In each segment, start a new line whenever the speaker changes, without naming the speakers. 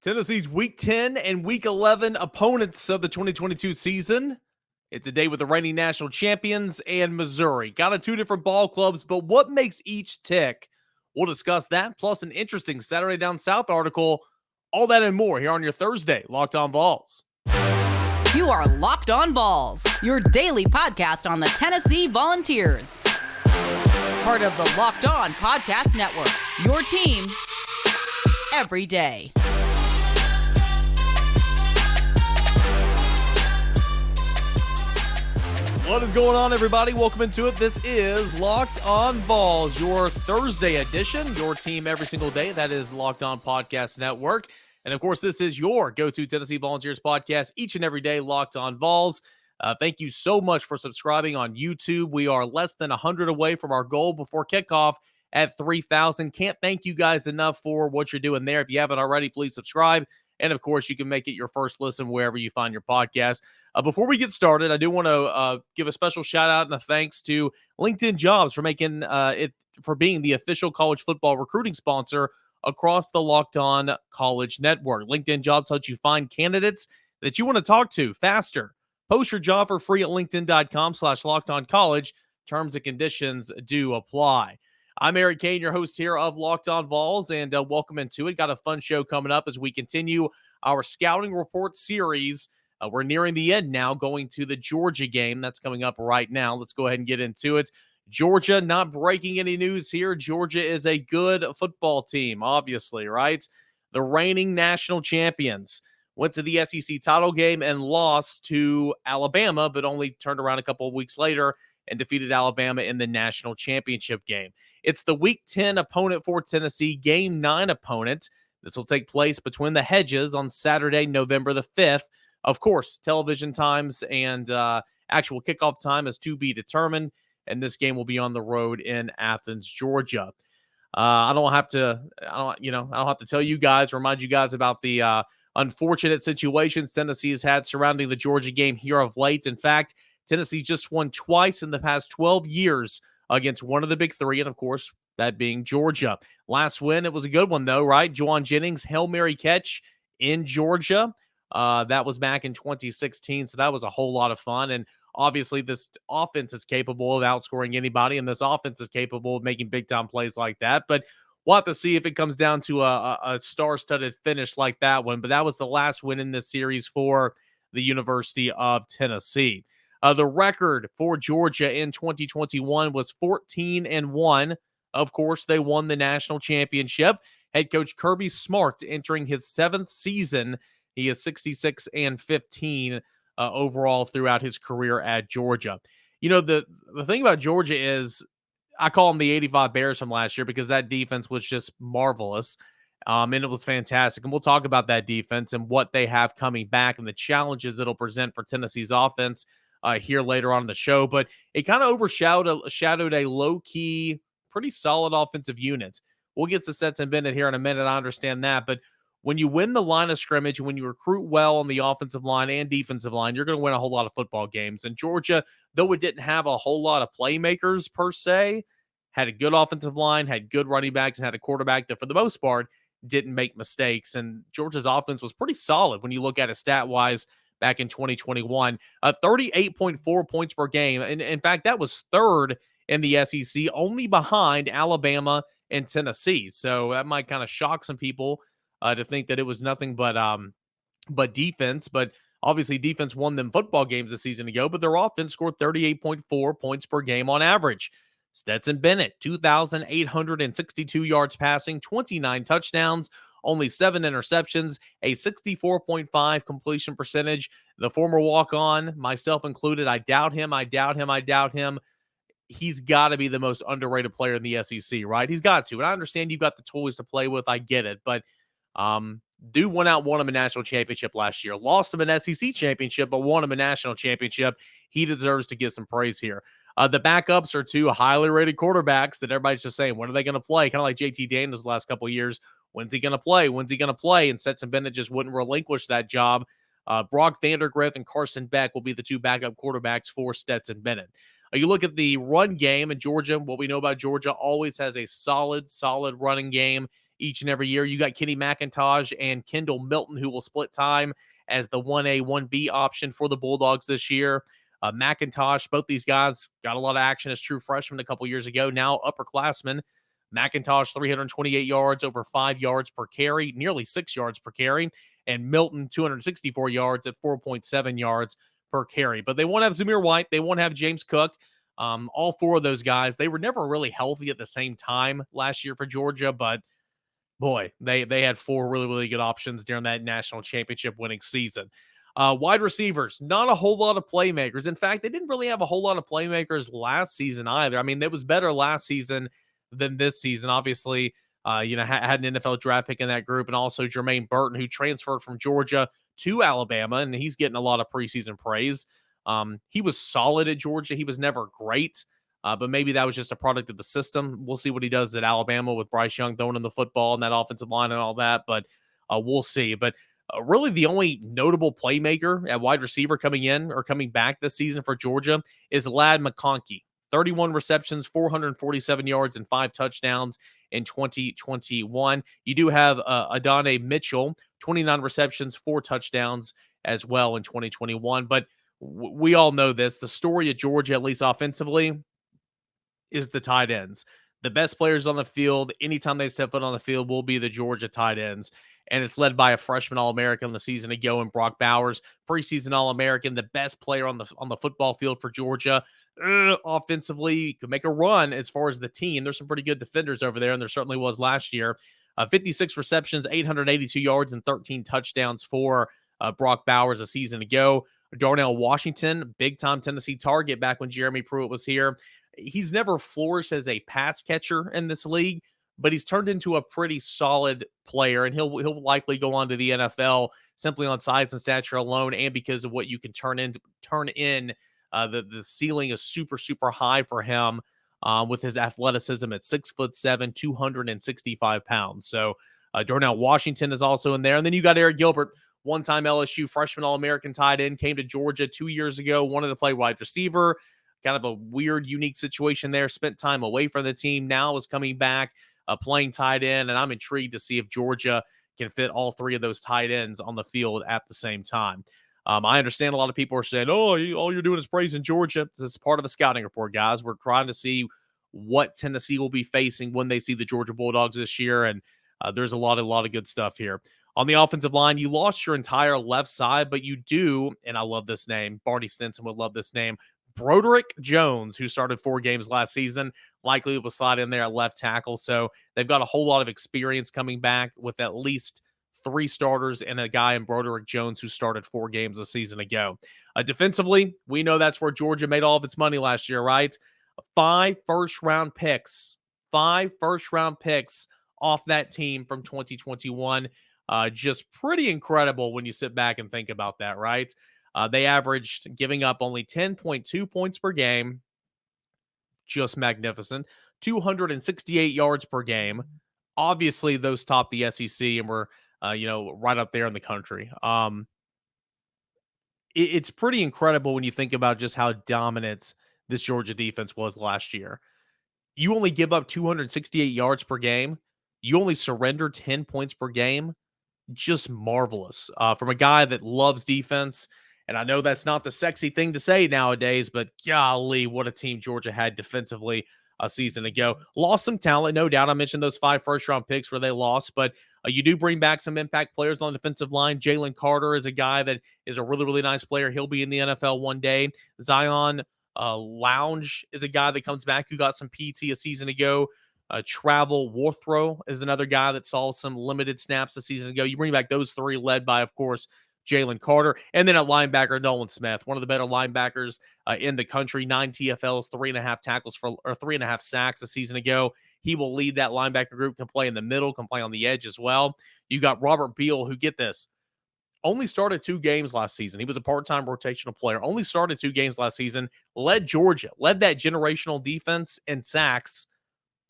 Tennessee's Week 10 and Week 11 opponents of the 2022 season. It's a day with the reigning national champions and Missouri. Got two different ball clubs, but what makes each tick? We'll discuss that, plus an interesting Saturday Down South article. All that and more here on your Thursday Locked On Vols.
You are Locked On Vols, your daily podcast on the Tennessee Volunteers. Part of the Locked On Podcast Network, your team every day.
What is going on, everybody? Welcome into it. This is Locked On Vols, your Thursday edition, your team every single day. That is Locked On Podcast Network. And, of course, this is your go-to Tennessee Volunteers podcast each and every day, Locked On Vols. Thank you so much for subscribing on YouTube. We are less than 100 away from our goal before kickoff at 3,000. Can't thank you guys enough for what you're doing there. If you haven't already, please subscribe. And, of course, you can make it your first listen wherever you find your podcast. Before we get started, I do want to give a special shout-out and a thanks to LinkedIn Jobs for making for being the official college football recruiting sponsor across the Locked On College Network. LinkedIn Jobs helps you find candidates that you want to talk to faster. Post your job for free at linkedin.com/LockedOnCollege. Terms and conditions do apply. I'm Eric Kane, your host here of Locked On Vols, and welcome into it. Got a fun show coming up as we continue our scouting report series. We're nearing the end now, going to the Georgia game. That's coming up right now. Let's go ahead and get into it. Georgia, not breaking any news here. Georgia is a good football team, obviously, right? The reigning national champions went to the SEC title game and lost to Alabama, but only turned around a couple of weeks later and defeated Alabama in the national championship game. It's the Week 10 opponent for Tennessee, Game 9 opponent. This will take place between the hedges on Saturday, November the 5th. Of course, television times and actual kickoff time is to be determined, and this game will be on the road in Athens, Georgia. I don't have to tell you guys, remind you guys about the unfortunate situations Tennessee has had surrounding the Georgia game here of late. In fact, Tennessee just won twice in the past 12 years against one of the big three, and of course, that being Georgia. Last win, it was a good one, though, right? Juwan Jennings' Hail Mary catch in Georgia. That was back in 2016, so that was a whole lot of fun. And obviously, this offense is capable of outscoring anybody, and this offense is capable of making big-time plays like that. But we'll have to see if it comes down to a star-studded finish like that one. But that was the last win in this series for the University of Tennessee. The record for Georgia in 2021 was 14-1. Of course, they won the national championship. Head coach Kirby Smart entering his 7th season. He is 66-15 overall throughout his career at Georgia. You know, the thing about Georgia is I call them the 85 Bears from last year because that defense was just marvelous. And it was fantastic. And we'll talk about that defense and what they have coming back and the challenges it'll present for Tennessee's offense here later on in the show. But it kind of overshadowed a low-key, pretty solid offensive unit. We'll get to Stetson Bennett here in a minute. I understand that. But when you win the line of scrimmage, when you recruit well on the offensive line and defensive line, you're going to win a whole lot of football games. And Georgia, though it didn't have a whole lot of playmakers per se, had a good offensive line, had good running backs, and had a quarterback that, for the most part, didn't make mistakes. And Georgia's offense was pretty solid when you look at it stat-wise back in 2021. 38.4 points per game. And in fact, that was third in the SEC, only behind Alabama and Tennessee. So that might kind of shock some people to think that it was nothing but defense. But obviously defense won them football games a season ago, but their offense scored 38.4 points per game on average. Stetson Bennett, 2,862 yards passing, 29 touchdowns, only 7 interceptions, a 64.5 completion percentage. The former walk-on, myself included, I doubt him. He's got to be the most underrated player in the SEC, right? He's got to. And I understand you've got the toys to play with. I get it. But dude won him a national championship last year. Lost him an SEC championship, but won him a national championship. He deserves to get some praise here. The backups are two highly rated quarterbacks that everybody's just saying, when are they going to play? Kind of like JT Daniels the last couple of years. When's he going to play? And Stetson Bennett just wouldn't relinquish that job. Brock Vandergriff and Carson Beck will be the two backup quarterbacks for Stetson Bennett. You look at the run game in Georgia. What we know about Georgia, always has a solid running game. each and every year. You got Kenny McIntosh and Kendall Milton, who will split time as the 1A, 1B option for the Bulldogs this year. McIntosh, both these guys got a lot of action as true freshmen a couple years ago, now upperclassmen. McIntosh, 328 yards, over 5 yards per carry, nearly 6 yards per carry. And Milton, 264 yards at 4.7 yards per carry. But they won't have Zamir White. They won't have James Cook. All four of those guys, they were never really healthy at the same time last year for Georgia, but boy, they had four really, really good options during that national championship winning season. Wide receivers, not a whole lot of playmakers. In fact, they didn't really have a whole lot of playmakers last season either. I mean, it was better last season than this season. Obviously, had an NFL draft pick in that group, and also Jermaine Burton, who transferred from Georgia to Alabama, and he's getting a lot of preseason praise. He was solid at Georgia. He was never great, but maybe that was just a product of the system. We'll see what he does at Alabama with Bryce Young throwing in the football and that offensive line and all that, but we'll see. But really the only notable playmaker at wide receiver coming in or coming back this season for Georgia is Ladd McConkey. 31 receptions, 447 yards, and 5 touchdowns in 2021. You do have Adonai Mitchell, 29 receptions, 4 touchdowns as well in 2021. But we all know this. The story of Georgia, at least offensively, is the tight ends. The best players on the field, anytime they step foot on the field, will be the Georgia tight ends. And it's led by a freshman All-American the season ago in Brock Bowers, preseason All-American, the best player on the football field for Georgia. Offensively, could make a run as far as the team. There's some pretty good defenders over there, and there certainly was last year. 56 receptions, 882 yards, and 13 touchdowns for Brock Bowers a season ago. Darnell Washington, big-time Tennessee target back when Jeremy Pruitt was here. He's never flourished as a pass catcher in this league, but he's turned into a pretty solid player, and he'll likely go on to the NFL simply on size and stature alone, and because of what you can turn in. The ceiling is super, super high for him with his athleticism at 6'7", 265 pounds. So Darnell Washington is also in there, and then you got Eric Gilbert, one-time LSU freshman All-American tight end, came to Georgia 2 years ago, wanted to play wide receiver. Kind of a weird, unique situation there. Spent time away from the team. Now is coming back, playing tight end, and I'm intrigued to see if Georgia can fit all three of those tight ends on the field at the same time. I understand a lot of people are saying, all you're doing is praising Georgia. This is part of the scouting report, guys. We're trying to see what Tennessee will be facing when they see the Georgia Bulldogs this year, and there's a lot of good stuff here. On the offensive line, you lost your entire left side, but you do, and I love this name, Barney Stinson would love this name, Broderick Jones, who started 4 games last season, likely will slide in there at left tackle. So they've got a whole lot of experience coming back with at least 3 starters and a guy in Broderick Jones who started 4 games a season ago. Defensively, we know that's where Georgia made all of its money last year, right? 5 first-round picks. 5 first-round picks off that team from 2021. Just pretty incredible when you sit back and think about that, right? They averaged giving up only 10.2 points per game. Just magnificent. 268 yards per game. Obviously, those top the SEC and were, right up there in the country. It's pretty incredible when you think about just how dominant this Georgia defense was last year. You only give up 268 yards per game. You only surrender 10 points per game. Just marvelous from a guy that loves defense. And I know that's not the sexy thing to say nowadays, but golly, what a team Georgia had defensively a season ago. Lost some talent, no doubt. I mentioned those 5 first-round picks where they lost, but you do bring back some impact players on the defensive line. Jalen Carter is a guy that is a really, really nice player. He'll be in the NFL one day. Zion Lounge is a guy that comes back who got some PT a season ago. Travel Warthrow is another guy that saw some limited snaps a season ago. You bring back those 3 led by, of course, Jalen Carter, and then at linebacker, Nolan Smith, one of the better linebackers in the country. 9 TFLs, 3.5 tackles or 3.5 sacks a season ago. He will lead that linebacker group, can play in the middle, can play on the edge as well. You got Robert Beal, who, get this, only started 2 games last season. He was a part-time rotational player, only started 2 games last season, led Georgia, led that generational defense in sacks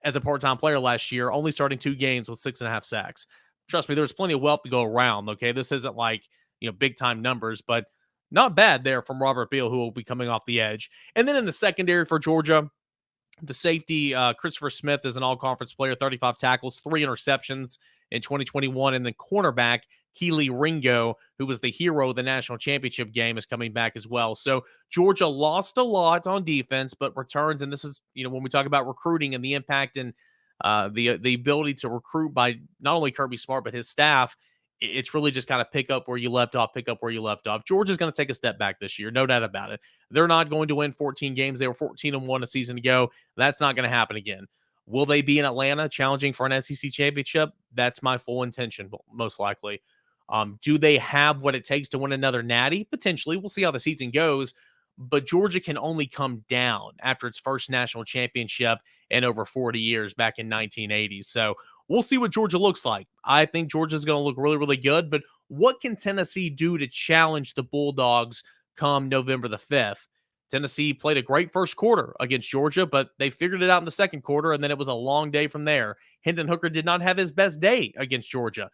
as a part-time player last year, only starting 2 games with 6.5 sacks. Trust me, there's plenty of wealth to go around, okay? This isn't like, big-time numbers, but not bad there from Robert Beal, who will be coming off the edge. And then in the secondary for Georgia, The safety, Christopher Smith, is an all-conference player, 35 tackles, 3 interceptions in 2021. And then cornerback, Keely Ringo, who was the hero of the national championship game, is coming back as well. So Georgia lost a lot on defense, but returns. And this is, when we talk about recruiting and the impact and the ability to recruit by not only Kirby Smart, but his staff, it's really just kind of pick up where you left off. Georgia's going to take a step back this year, no doubt about it. They're not going to win 14 games. They were 14-1 a season ago. That's not going to happen again. Will they be in Atlanta challenging for an SEC championship? That's my full intention, most likely. Do they have what it takes to win another natty? Potentially. We'll see how the season goes. But Georgia can only come down after its first national championship in over 40 years back in 1980. So we'll see what Georgia looks like. I think Georgia's going to look really, really good. But what can Tennessee do to challenge the Bulldogs come November the 5th? Tennessee played a great first quarter against Georgia, but they figured it out in the second quarter, and then it was a long day from there. Hendon Hooker did not have his best day against Georgia.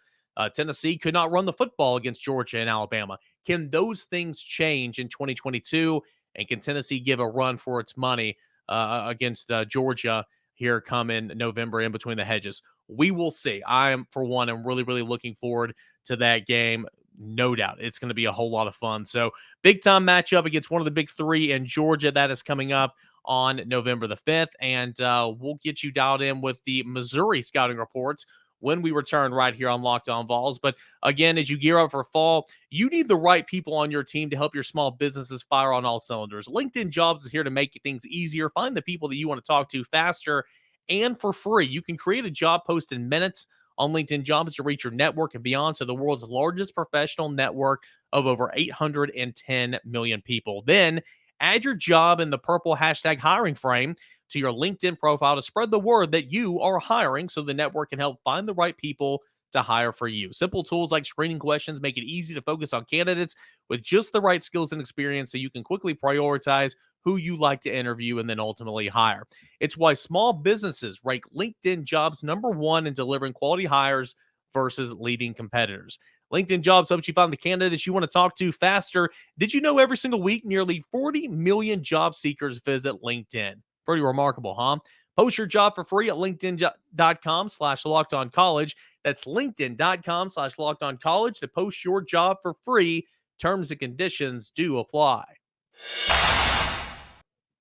Tennessee could not run the football against Georgia and Alabama. Can those things change in 2022? And can Tennessee give a run for its money against Georgia here come in November in between the hedges? We will see. I am, for one, I'm really, really looking forward to that game. No doubt. It's going to be a whole lot of fun. So big-time matchup against one of the big three in Georgia. That is coming up on November the 5th. And we'll get you dialed in with the Missouri scouting reports when we return right here on Locked On Vols. But again, as you gear up for fall, you need the right people on your team to help your small businesses fire on all cylinders. LinkedIn Jobs is here to make things easier. Find the people that you want to talk to faster and for free. You can create a job post in minutes on LinkedIn Jobs to reach your network and beyond to the world's largest professional network of over 810 million people. Then add your job in the purple hashtag hiring frame to your LinkedIn profile to spread the word that you are hiring so the network can help find the right people to hire for you. Simple tools like screening questions make it easy to focus on candidates with just the right skills and experience so you can quickly prioritize who you like to interview and then ultimately hire. It's why small businesses rank LinkedIn Jobs #1 in delivering quality hires versus leading competitors. LinkedIn Jobs helps you find the candidates you want to talk to faster. Did you know every single week, nearly 40 million job seekers visit LinkedIn? Pretty remarkable, huh? Post your job for free at linkedin.com/lockedoncollege. That's linkedin.com/lockedoncollege to post your job for free. Terms and conditions do apply.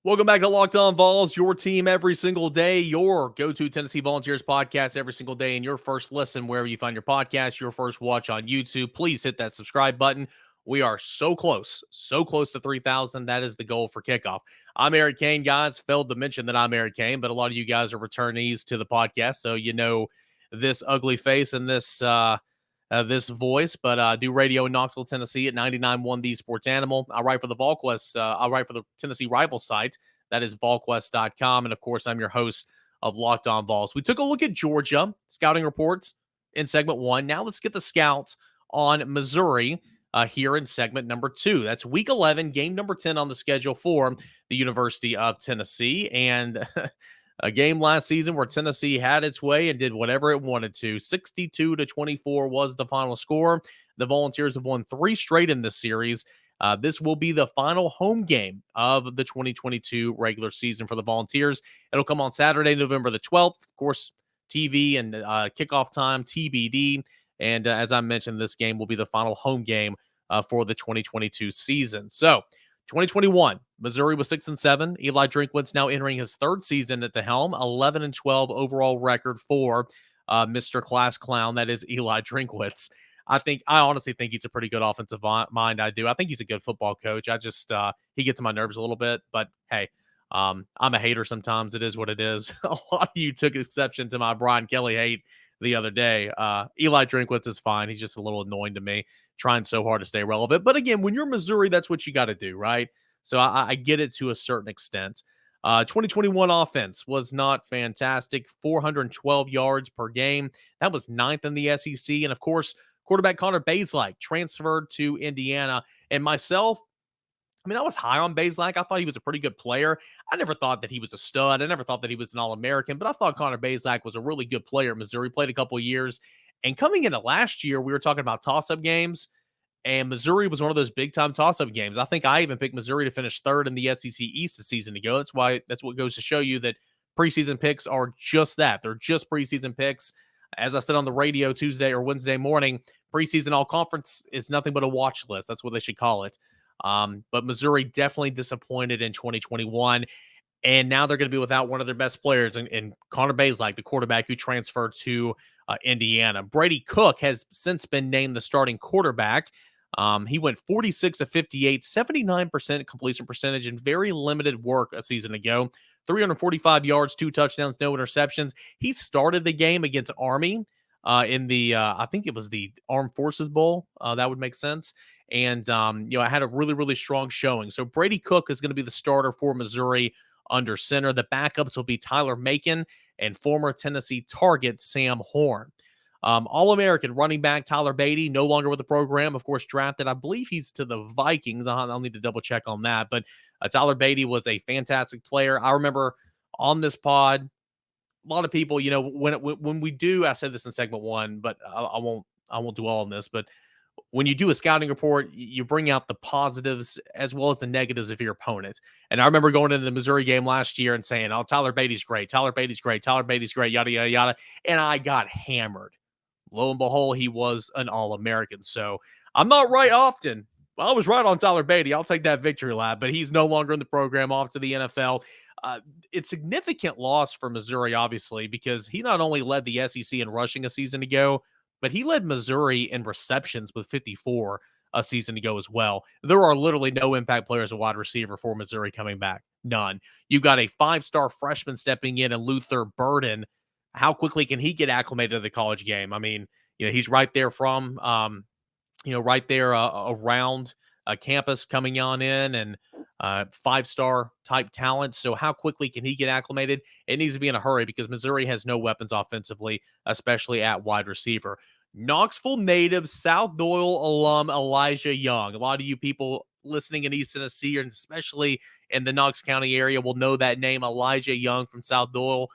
Welcome back to Locked On Vols, your team every single day, your go-to Tennessee Volunteers podcast every single day, and your first listen wherever you find your podcast, your first watch on YouTube. Please hit that subscribe button. We are so close to 3,000. That is the goal for kickoff. I'm Eric Kane, guys. Failed to mention that I'm Eric Kane, but a lot of you guys are returnees to the podcast, so you know this ugly face and this voice. But I do radio in Knoxville, Tennessee at 99.1 The Sports Animal. I write for the VolQuest. I write for the Tennessee rival site. That is volquest.com. And, of course, I'm your host of Locked On Vols. We took a look at Georgia scouting reports in segment 1. Now let's get the scouts on Missouri here in segment number 2. That's week 11, game number 10 on the schedule for the University of Tennessee. And a game last season where Tennessee had its way and did whatever it wanted to. 62-24 was the final score. The Volunteers have won 3 straight in this series. This will be the final home game of the 2022 regular season for the Volunteers. It'll come on Saturday, November the 12th. Of course, TV and kickoff time, TBD. And as I mentioned, this game will be the final home game for the 2022 season. So, 2021, Missouri was 6-7. Eli Drinkwitz now entering his 3rd season at the helm. 11-12 overall record for Mr. Class Clown. That is Eli Drinkwitz. I honestly think he's a pretty good offensive mind. I do. I think he's a good football coach. I just he gets on my nerves a little bit. But hey, I'm a hater sometimes. It is what it is. A lot of you took exception to my Brian Kelly hate the other day. Eli Drinkwitz is fine. He's just a little annoying to me, trying so hard to stay relevant. But again, when you're Missouri, that's what you got to do, right? So I get it to a certain extent. 2021 offense was not fantastic. 412 yards per game. That was 9th in the SEC. And of course, quarterback Connor Bazelak transferred to Indiana. And myself, I was high on Bazelak. I thought he was a pretty good player. I never thought that he was a stud. I never thought that he was an All-American, but I thought Connor Bazelak was a really good player at Missouri. Played a couple of years. And coming into last year, we were talking about toss-up games, and Missouri was one of those big-time toss-up games. I think I even picked Missouri to finish 3rd in the SEC East a season ago. That's what goes to show you that preseason picks are just that. They're just preseason picks. As I said on the radio Tuesday or Wednesday morning, preseason all-conference is nothing but a watch list. That's what they should call it. But Missouri definitely disappointed in 2021. And now they're going to be without one of their best players in Connor Bazelak, the quarterback who transferred to Indiana. Brady Cook has since been named the starting quarterback. He went 46 of 58, 79% completion percentage, and very limited work a season ago. 345 yards, 2 touchdowns, no interceptions. He started the game against Army in the, I think it was the Armed Forces Bowl. That would make sense. And, I had a really, really strong showing. So Brady Cook is going to be the starter for Missouri under center. The backups will be Tyler Macon and former Tennessee target Sam Horn. All-American running back Tyler Beatty, no longer with the program, of course, drafted. I believe he's to the Vikings. I'll need to double check on that. But Tyler Beatty was a fantastic player. I remember on this pod, a lot of people, when we do, I said this in segment 1, but I won't dwell on this. But when you do a scouting report, you bring out the positives as well as the negatives of your opponent. And I remember going into the Missouri game last year and saying, "Oh, Tyler Beatty's great. Tyler Beatty's great. Tyler Beatty's great. Yada yada yada," and I got hammered. Lo and behold, he was an All-American. So I'm not right often. Well, I was right on Tyler Beatty. I'll take that victory lap, but he's no longer in the program, off to the NFL. It's significant loss for Missouri, obviously, because he not only led the SEC in rushing a season ago, but he led Missouri in receptions with 54 a season ago as well. There are literally no impact players at wide receiver for Missouri coming back. None. You've got a 5-star freshman stepping in and Luther Burden. How quickly can he get acclimated to the college game? I mean, he's right there from, right there around campus coming on in, and 5-star type talent. So how quickly can he get acclimated? It needs to be in a hurry because Missouri has no weapons offensively, especially at wide receiver. Knoxville native, South Doyle alum Elijah Young. A lot of you people listening in East Tennessee, and especially in the Knox County area, will know that name, Elijah Young from South Doyle.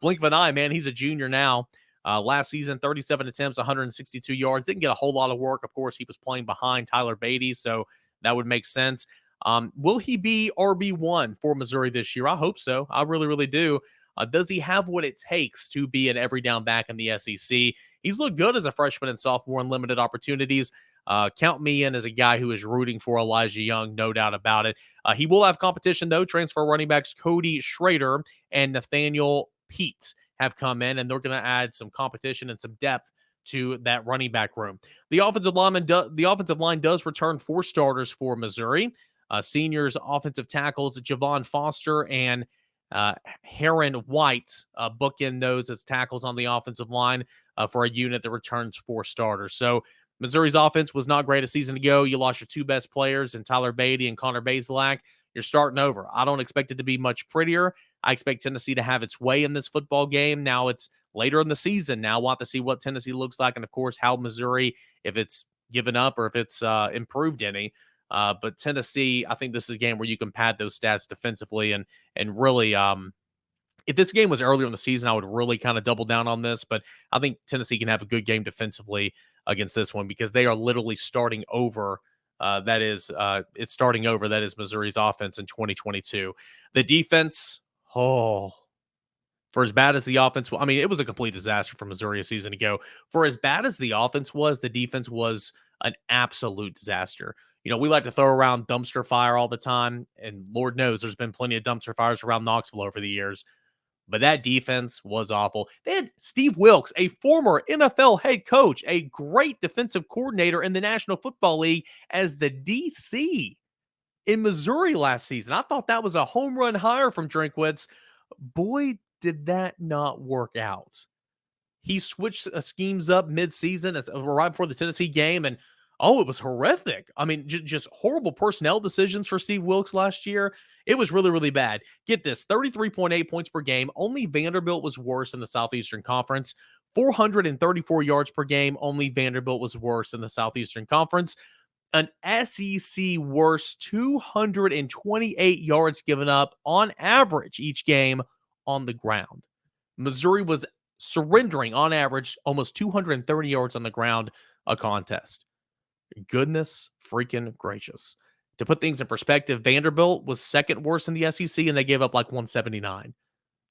Blink of an eye, man. He's a junior now. Last season, 37 attempts, 162 yards. Didn't get a whole lot of work. Of course, he was playing behind Tyler Beatty, so that would make sense. Will he be RB1 for Missouri this year? I hope so. I really, really do. Does he have what it takes to be an every down back in the SEC? He's looked good as a freshman and sophomore in limited opportunities. Count me in as a guy who is rooting for Elijah Young, no doubt about it. He will have competition, though. Transfer running backs Cody Schrader and Nathaniel Pete have come in, and they're going to add some competition and some depth to that running back room. The offensive line does return 4 starters for Missouri. Seniors offensive tackles Javon Foster and Heron White bookend those as tackles on the offensive line for a unit that returns 4 starters. So Missouri's offense was not great a season ago. You lost your 2 best players in Tyler Beatty and Connor Bazelak. You're starting over. I don't expect it to be much prettier. I expect Tennessee to have its way in this football game. Now it's later in the season. Now we'll have to see what Tennessee looks like, and of course how Missouri, if it's given up or if it's improved any. But Tennessee, I think this is a game where you can pad those stats defensively and really, if this game was earlier in the season, I would really kind of double down on this. But I think Tennessee can have a good game defensively against this one because they are literally starting over. It's starting over. That is Missouri's offense in 2022. The defense, for as bad as the offense, I mean, it was a complete disaster for Missouri a season ago. For as bad as the offense was, the defense was an absolute disaster. We like to throw around dumpster fire all the time, and Lord knows there's been plenty of dumpster fires around Knoxville over the years. But that defense was awful. They had Steve Wilkes, a former NFL head coach, a great defensive coordinator in the National Football League, as the DC in Missouri last season. I thought that was a home run hire from Drinkwitz. Boy, did that not work out. He switched schemes up mid-season right before the Tennessee game, and it was horrific. I mean, just horrible personnel decisions for Steve Wilkes last year. It was really, really bad. Get this, 33.8 points per game. Only Vanderbilt was worse in the Southeastern Conference. 434 yards per game. Only Vanderbilt was worse in the Southeastern Conference. An SEC worse 228 yards given up on average each game on the ground. Missouri was surrendering on average almost 230 yards on the ground a contest. Goodness freaking gracious. To put things in perspective, Vanderbilt was second worst in the SEC, and they gave up like 179.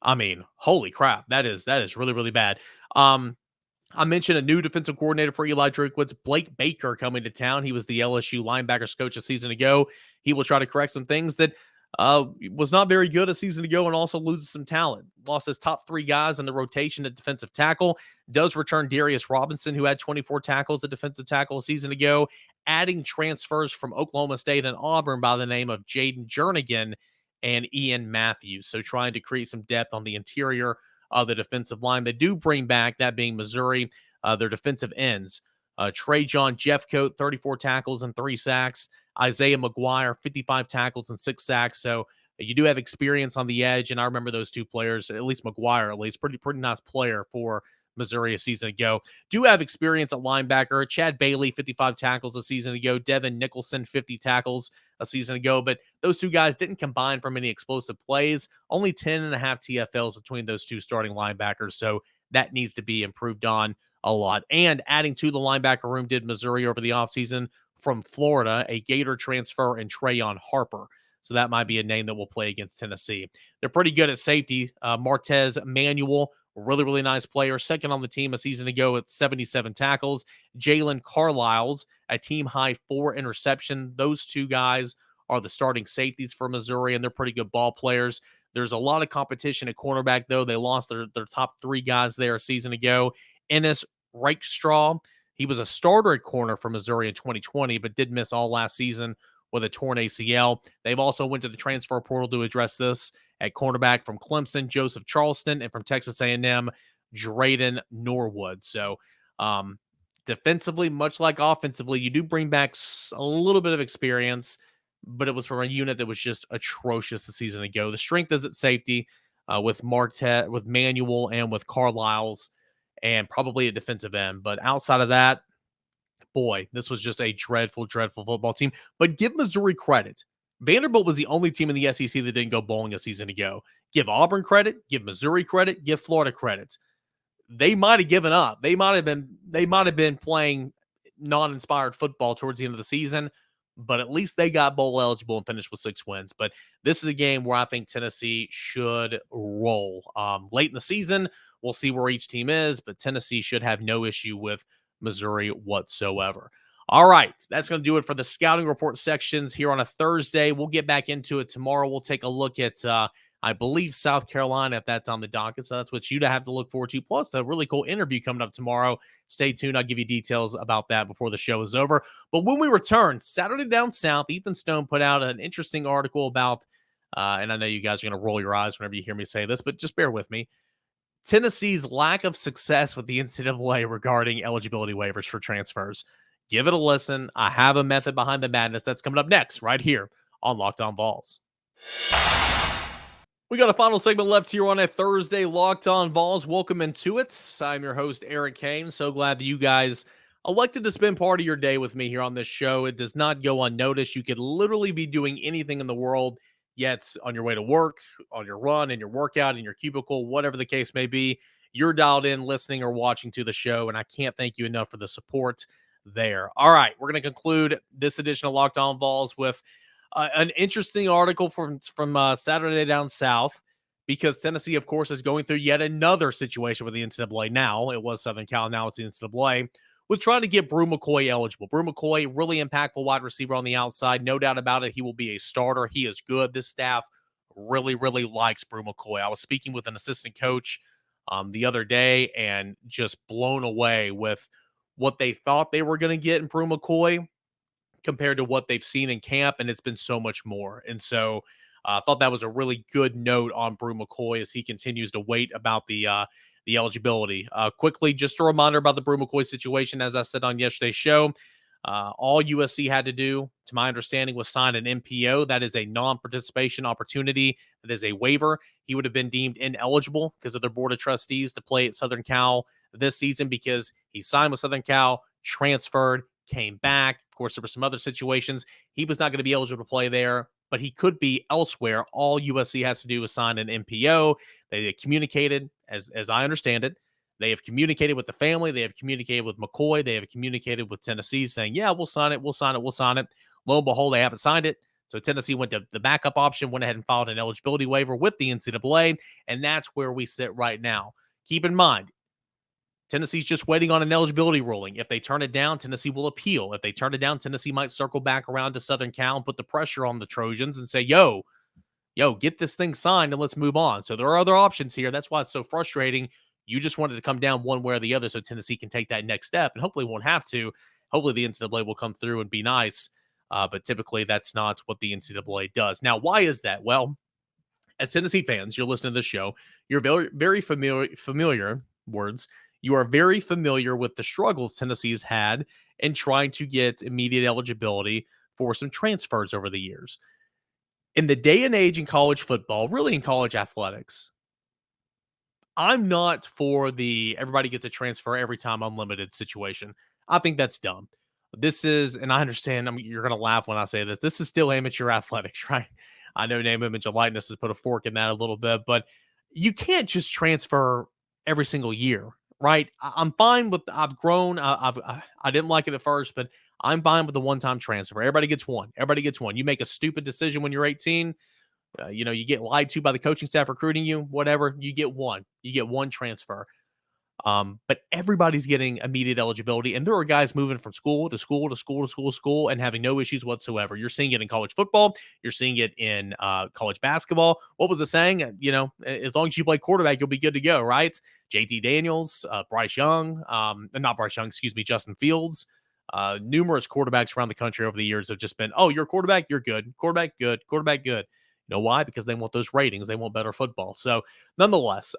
I mean, holy crap. That is really, really bad. I mentioned a new defensive coordinator for Eli Drinkwitz, Blake Baker, coming to town. He was the LSU linebackers coach a season ago. He will try to correct some things that was not very good a season ago and also loses some talent. Lost his top 3 guys in the rotation at defensive tackle. Does return Darius Robinson, who had 24 tackles at defensive tackle a season ago. Adding transfers from Oklahoma State and Auburn by the name of Jaden Jernigan and Ian Matthews. So trying to create some depth on the interior of the defensive line. They do bring back, that being Missouri, their defensive ends. Trajan Jeffcoat, 34 tackles and 3 sacks. Isaiah McGuire, 55 tackles and 6 sacks. So you do have experience on the edge, and I remember those 2 players, at least McGuire, pretty nice player for Missouri a season ago. Do have experience at linebacker. Chad Bailey, 55 tackles a season ago. Devin Nicholson, 50 tackles a season ago. But those 2 guys didn't combine for many explosive plays. Only 10.5 TFLs between those 2 starting linebackers. So that needs to be improved on a lot. And adding to the linebacker room did Missouri over the offseason from Florida, a Gator transfer, and Trayon Harper. So that might be a name that will play against Tennessee. They're pretty good at safety. Martez Manuel, really, really nice player. Second on the team a season ago at 77 tackles. Jalen Carlisle's a team-high 4 interception. Those 2 guys are the starting safeties for Missouri, and they're pretty good ball players. There's a lot of competition at cornerback, though. They lost their top 3 guys there a season ago. Ennis Reichstraw, he was a starter at corner for Missouri in 2020, but did miss all last season with a torn ACL. They've also went to the transfer portal to address this at cornerback from Clemson, Joseph Charleston, and from Texas A&M, Drayden Norwood. So defensively, much like offensively, you do bring back a little bit of experience, but it was from a unit that was just atrocious a season ago. The strength is at safety with Manuel and with Carlisle's, and probably a defensive end. But outside of that, boy, this was just a dreadful, dreadful football team. But give Missouri credit. Vanderbilt was the only team in the SEC that didn't go bowling a season ago. Give Auburn credit, give Missouri credit, give Florida credit. They might have given up. They might have been playing non-inspired football towards the end of the season, but at least they got bowl eligible and finished with 6 wins. But this is a game where I think Tennessee should roll. Late in the season, we'll see where each team is, but Tennessee should have no issue with Missouri whatsoever. All right, that's going to do it for the scouting report sections here on a Thursday. We'll get back into it tomorrow. We'll take a look at, I believe, South Carolina, if that's on the docket. So that's what you'd have to look forward to. Plus, a really cool interview coming up tomorrow. Stay tuned. I'll give you details about that before the show is over. But when we return, Saturday Down South, Ethan Stone put out an interesting article about, and I know you guys are going to roll your eyes whenever you hear me say this, but just bear with me. Tennessee's lack of success with the NCAA regarding eligibility waivers for transfers. Give it a listen. I have a method behind the madness. That's coming up next right here on Locked On Vols. We got a final segment left here on a Thursday. Locked On Vols. Welcome into it. I'm your host, Eric Kane. So glad that you guys elected to spend part of your day with me here on this show. It does not go unnoticed. You could literally be doing anything in the world, yet on your way to work, on your run, in your workout, in your cubicle, whatever the case may be, you're dialed in, listening or watching to the show, and I can't thank you enough for the support there. All right, we're going to conclude this edition of Locked On Vols with an interesting article from Saturday Down South, because Tennessee, of course, is going through yet another situation with the NCAA now. It was Southern Cal, now it's the NCAA, with trying to get Brew McCoy eligible. Brew McCoy, really impactful wide receiver on the outside. No doubt about it, he will be a starter. He is good. This staff really, really likes Brew McCoy. I was speaking with an assistant coach the other day and just blown away with what they thought they were going to get in Brew McCoy compared to what they've seen in camp, and it's been so much more. And so I thought that was a really good note on Brew McCoy as he continues to wait about the eligibility. Quickly, just a reminder about the Brew McCoy situation. As I said on yesterday's show, all USC had to do, to my understanding, was sign an MPO. That is a non-participation opportunity. That is a waiver. He would have been deemed ineligible because of their board of trustees to play at Southern Cal this season because he signed with Southern Cal, transferred, came back. Of course, there were some other situations. He was not going to be eligible to play there, but he could be elsewhere. All USC has to do is sign an MPO. They communicated, as I understand it, they have communicated with the family. They have communicated with McCoy. They have communicated with Tennessee saying, yeah, we'll sign it. We'll sign it. We'll sign it. Lo and behold, they haven't signed it. So Tennessee went to the backup option, went ahead and filed an eligibility waiver with the NCAA, and that's where we sit right now. Keep in mind, Tennessee's just waiting on an eligibility ruling. If they turn it down, Tennessee will appeal. If they turn it down, Tennessee might circle back around to Southern Cal and put the pressure on the Trojans and say, yo, get this thing signed and let's move on. So there are other options here. That's why it's so frustrating. You just wanted to come down one way or the other so Tennessee can take that next step, and hopefully won't have to. Hopefully the NCAA will come through and be nice, but typically that's not what the NCAA does. Now, why is that? Well, as Tennessee fans, you're listening to this show, you're very, very familiar words. You are very familiar with the struggles Tennessee's had in trying to get immediate eligibility for some transfers over the years. In the day and age in college football, really in college athletics, I'm not for the everybody gets a transfer every time unlimited situation. I think that's dumb. This is, and I understand you're going to laugh when I say this is still amateur athletics, right? I know name, image, and likeness has put a fork in that a little bit, but you can't just transfer every single year, right? I'm fine with, I've grown. I didn't like it at first, but I'm fine with the one-time transfer. Everybody gets one. Everybody gets one. You make a stupid decision when you're 18, you get lied to by the coaching staff recruiting you, whatever, you get one. You get one transfer. But everybody's getting immediate eligibility, and there are guys moving from school to school to school to school to school and having no issues whatsoever. You're seeing it in college football. You're seeing it in college basketball. What was the saying? As long as you play quarterback, you'll be good to go, right? JT Daniels, Bryce Young, not Bryce Young, excuse me, Justin Fields. Numerous quarterbacks around the country over the years have just been, oh, you're a quarterback, you're good. Quarterback, good. Quarterback, good. You know why? Because they want those ratings. They want better football. So nonetheless,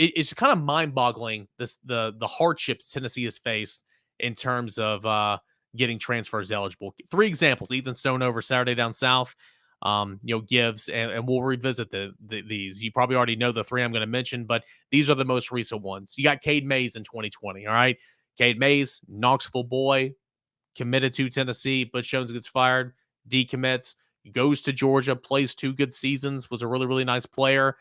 it's kind of mind-boggling the hardships Tennessee has faced in terms of getting transfers eligible. 3 examples: Ethan Stone over Saturday Down South, gives, and we'll revisit these. You probably already know the 3 I'm going to mention, but these are the most recent ones. You got Cade Mays in 2020. All right, Cade Mays, Knoxville boy, committed to Tennessee. Butch Jones gets fired, decommits, goes to Georgia, plays 2 good seasons, was a really, really nice player.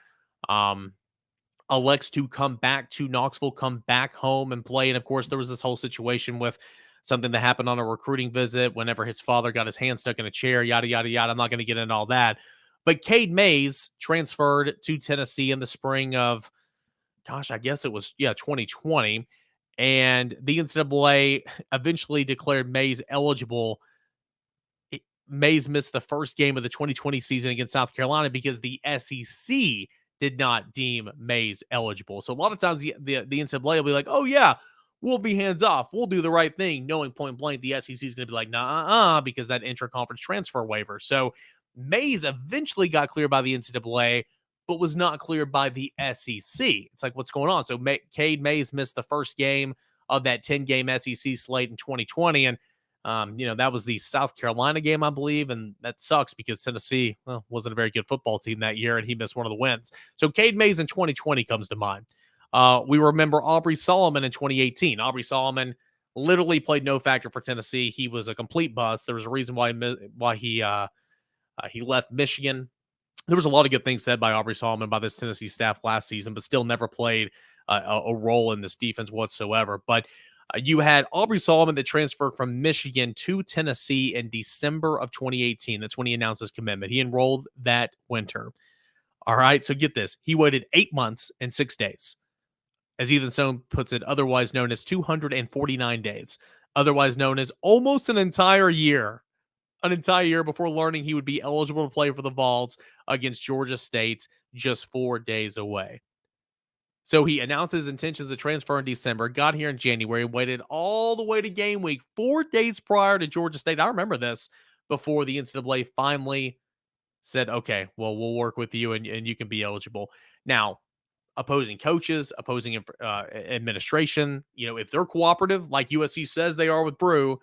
Elects to come back to Knoxville, come back home and play. And of course, there was this whole situation with something that happened on a recruiting visit whenever his father got his hand stuck in a chair, yada, yada, yada. I'm not going to get into all that. But Cade Mays transferred to Tennessee in the spring of, I guess it was, 2020. And the NCAA eventually declared Mays eligible. Mays missed the first game of the 2020 season against South Carolina because the SEC did not deem Mays eligible. So a lot of times the NCAA will be like, oh yeah, we'll be hands off. We'll do the right thing, knowing point blank the SEC is going to be like, nah, because that intra-conference transfer waiver. So Mays eventually got cleared by the NCAA, but was not cleared by the SEC. It's like, what's going on? So Cade Mays missed the first game of that 10-game SEC slate in 2020. And that was the South Carolina game, I believe, and that sucks because Tennessee wasn't a very good football team that year, and he missed one of the wins. So Cade Mays in 2020 comes to mind. We remember Aubrey Sullivan in 2018. Aubrey Sullivan literally played no factor for Tennessee. He was a complete bust. There was a reason why he left Michigan. There was a lot of good things said by Aubrey Sullivan by this Tennessee staff last season, but still never played a role in this defense whatsoever. But you had Aubrey Sullivan that transferred from Michigan to Tennessee in December of 2018. That's when he announced his commitment. He enrolled that winter. All right, so get this. He waited 8 months and 6 days. As Ethan Stone puts it, otherwise known as 249 days. Otherwise known as almost an entire year. An entire year before learning he would be eligible to play for the Vols against Georgia State just 4 days away. So he announced his intentions to transfer in December, got here in January, waited all the way to game week, 4 days prior to Georgia State. I remember this, before the NCAA finally said, okay, well, we'll work with you and you can be eligible. Now, opposing coaches, opposing administration, if they're cooperative, like USC says they are with Brew,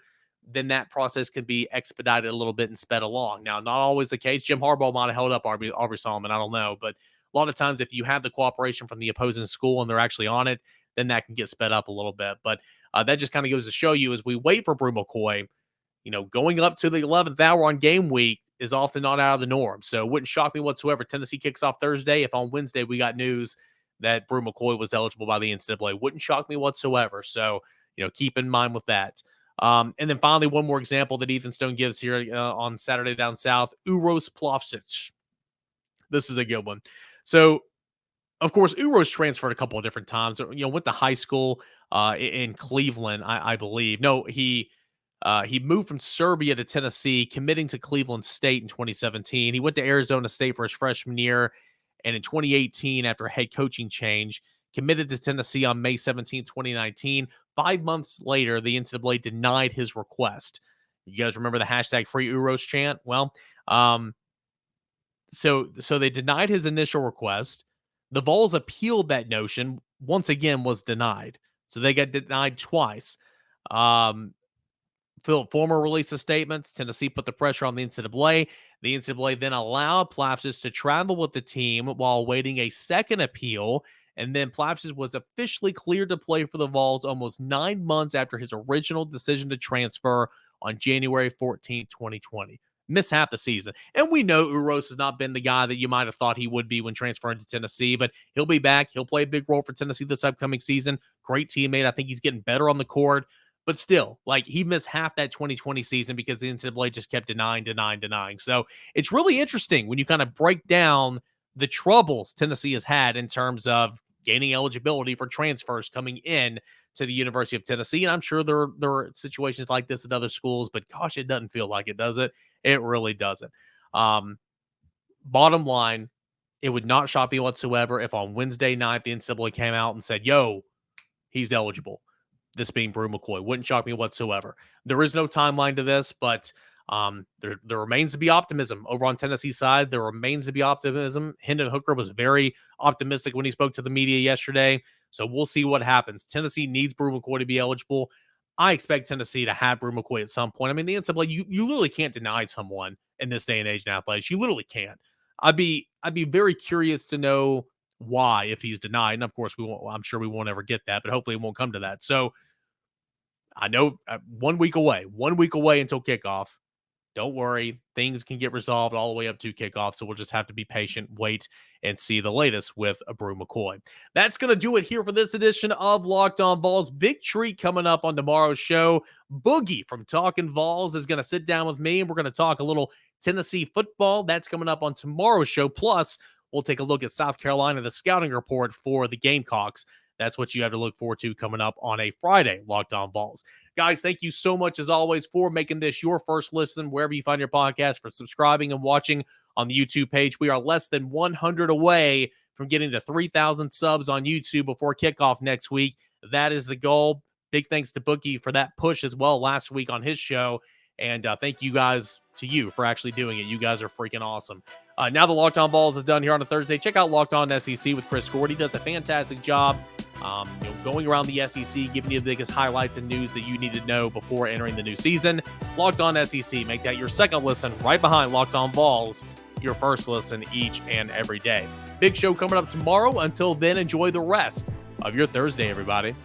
then that process can be expedited a little bit and sped along. Now, not always the case. Jim Harbaugh might have held up Aubrey Sullivan. I don't know, but a lot of times, if you have the cooperation from the opposing school and they're actually on it, then that can get sped up a little bit. But that just kind of goes to show you, as we wait for Brew McCoy, going up to the 11th hour on game week is often not out of the norm. So it wouldn't shock me whatsoever. Tennessee kicks off Thursday. If on Wednesday we got news that Brew McCoy was eligible by the NCAA, wouldn't shock me whatsoever. So, keep in mind with that. And then finally, one more example that Ethan Stone gives here on Saturday Down South, Uros Plavsic. This is a good one. So, of course, Uros transferred a couple of different times. Went to high school in Cleveland, I believe. No, he moved from Serbia to Tennessee, committing to Cleveland State in 2017. He went to Arizona State for his freshman year, and in 2018, after a head coaching change, committed to Tennessee on May 17, 2019. 5 months later, the NCAA denied his request. You guys remember the hashtag Free Uros chant? Well, so they denied his initial request. The Vols appealed that notion, once again was denied. So they got denied twice. Philip Former released a statement. Tennessee put the pressure on the NCAA. The NCAA then allowed Plavsic to travel with the team while awaiting a second appeal. And then Plavsic was officially cleared to play for the Vols almost 9 months after his original decision to transfer on January 14, 2020. Missed half the season. And we know Uros has not been the guy that you might have thought he would be when transferring to Tennessee, but he'll be back. He'll play a big role for Tennessee this upcoming season. Great teammate. I think he's getting better on the court. But still, he missed half that 2020 season because the NCAA just kept denying. So it's really interesting when you kind of break down the troubles Tennessee has had in terms of gaining eligibility for transfers coming in to the University of Tennessee. And I'm sure there are situations like this at other schools, but gosh, it doesn't feel like it, does it? It really doesn't. Bottom line, it would not shock me whatsoever if on Wednesday night the NCAA came out and said, yo, he's eligible. This being Brew McCoy. Wouldn't shock me whatsoever. There is no timeline to this, but there remains to be optimism over on Tennessee's side. There remains to be optimism. Hendon Hooker was very optimistic when he spoke to the media yesterday. So we'll see what happens. Tennessee needs Brew McCoy to be eligible. I expect Tennessee to have Brew McCoy at some point. I mean, the NCAA, you literally can't deny someone in this day and age in athletics. You literally can't. I'd be very curious to know why if he's denied. And of course, I'm sure we won't ever get that, but hopefully it won't come to that. So I know 1 week away until kickoff. Don't worry. Things can get resolved all the way up to kickoff. So we'll just have to be patient, wait, and see the latest with Brew McCoy. That's going to do it here for this edition of Locked On Vols. Big treat coming up on tomorrow's show. Boogie from Talkin' Vols is going to sit down with me, and we're going to talk a little Tennessee football. That's coming up on tomorrow's show. Plus, we'll take a look at South Carolina, the scouting report for the Gamecocks. That's what you have to look forward to coming up on a Friday, Locked On Vols. Guys, thank you so much, as always, for making this your first listen, wherever you find your podcast, for subscribing and watching on the YouTube page. We are less than 100 away from getting to 3,000 subs on YouTube before kickoff next week. That is the goal. Big thanks to Bookie for that push as well last week on his show. And thank you guys to you for actually doing it. You guys are freaking awesome. Now the Locked On Vols is done here on a Thursday. Check out Locked On SEC with Chris Gord. He does a fantastic job going around the SEC, giving you the biggest highlights and news that you need to know before entering the new season. Locked On SEC. Make that your second listen right behind Locked On Vols, your first listen each and every day. Big show coming up tomorrow. Until then, enjoy the rest of your Thursday, everybody.